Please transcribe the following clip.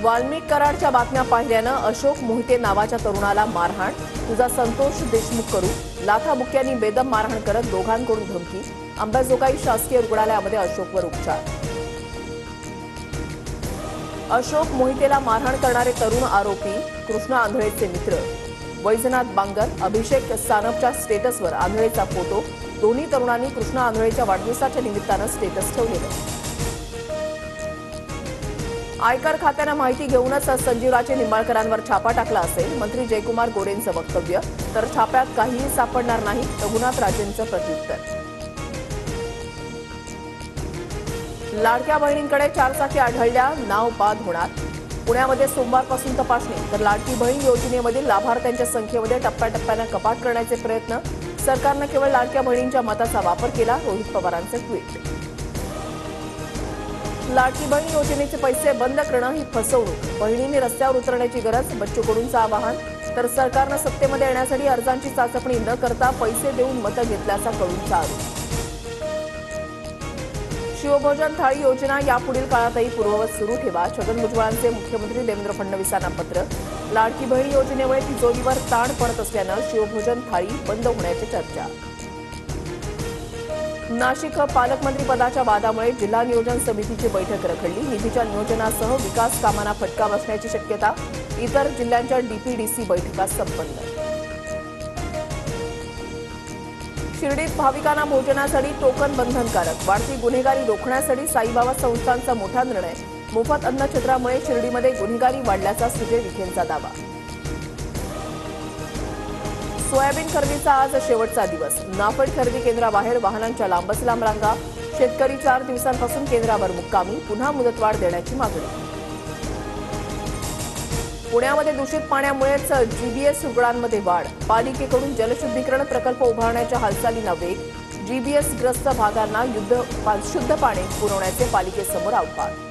वाल्मिक कराडच्या बातम्या पाहिल्यानं अशोक मोहिते नावाच्या तरुणाला मारहाण, तुझा संतोष देशमुख करू, लाथाबुक्क्यांनी बेदम मारहाण करत दोघांकडून धमकी, अंबाजोगाई शासकीय रुग्णालयामध्ये अशोकवर उपचार। अशोक मोहितेला मारहाण करणारे तरुण आरोपी कृष्णा आंधळेचे मित्र वैजनाथ बांगर, अभिषेक सानपच्या स्टेटसवर आंधळेचा फोटो। दोन्ही तरुणांनी कृष्णा आंधळेच्या वाढदिवसाच्या निमित्तानं स्टेटस ठेवलेलं। आयकर खात्यानं माहिती घेऊनच संजीवराजे निंबाळकरांवर छापा टाकला असेल मंत्री जयकुमार गोरेंचं वक्तव्य, तर छाप्यात काहीही सापडणार नाही, रघुनाथ राजेंचं प्रत्युत्तर। लाडक्या बहिणींकडे चारचाकी आढळल्या, नाव बाद होणार। पुण्यामध्ये सोमवारपासून तपासणी, तर लाडकी बहीण योजनेमधील लाभार्थ्यांच्या संख्येमध्ये टप्प्याटप्प्यानं कपात करण्याचे प्रयत्न, सरकारनं केवळ लाडक्या बहिणींच्या मताचा वापर केला, रोहित पवारांचं ट्विट। लाडकी बहीण योजनेचे पैसे बंद करणं ही फसवणूक, बहिणींनी रस्त्यावर उतरण्याची गरज, बच्चू कडूंचं आवाहन, तर सरकारनं सत्तेमध्ये येण्यासाठी अर्जांची चाचपणी न करता पैसे देऊन मतं घेतल्याचा कडूंचा आरोप। शिवभोजन थाळी योजना यापुढील काळातही पूर्ववत सुरू ठेवा, छगन भुजबळांचे मुख्यमंत्री देवेंद्र फडणवीसांना पत्र। लाडकी बहीण योजनेमुळे तिजोरीवर ताण पडत असल्यानं शिवभोजन थाळी बंद होण्याची चर्चा। नाशिक पालकमंत्री पदाच्या वादामुळे जिल्हा नियोजन समितीची बैठक रखडली, निधीच्या नियोजनासह विकास कामांना फटका बसण्याची शक्यता, इतर जिल्ह्यांच्या डीपीडीसी बैठका संपन्न। शिर्डीत भाविकांना भोजनासाठी टोकन बंधनकारक, वाढती गुन्हेगारी रोखण्यासाठी साईबाबा संस्थांचा मोठा निर्णय, मोफत अन्नछत्रामुळे शिर्डीमध्ये गुन्हेगारी वाढल्याचा सुजय विखेंचा दावा। सोयाबीन खरेदीचा आज शेवटचा दिवस, नाफेड खरेदी केंद्राबाहेर वाहनांच्या लांबच लांब रांगा, शेतकरी 4 दिवसांपासून केंद्रावर मुक्कामी, पुन्हा मुदतवाढ देण्याची मागणी। पुण्यामध्ये दूषित पाण्यामुळेच जीबीएस रुग्णांमध्ये वाढ, पालिकेकडून जलशुद्धीकरण प्रकल्प उभारण्याच्या हालचालींना वेग, जीबीएस ग्रस्त भागांना शुद्ध पाणी पुरवण्याचे पालिकेसमोर आव्हान।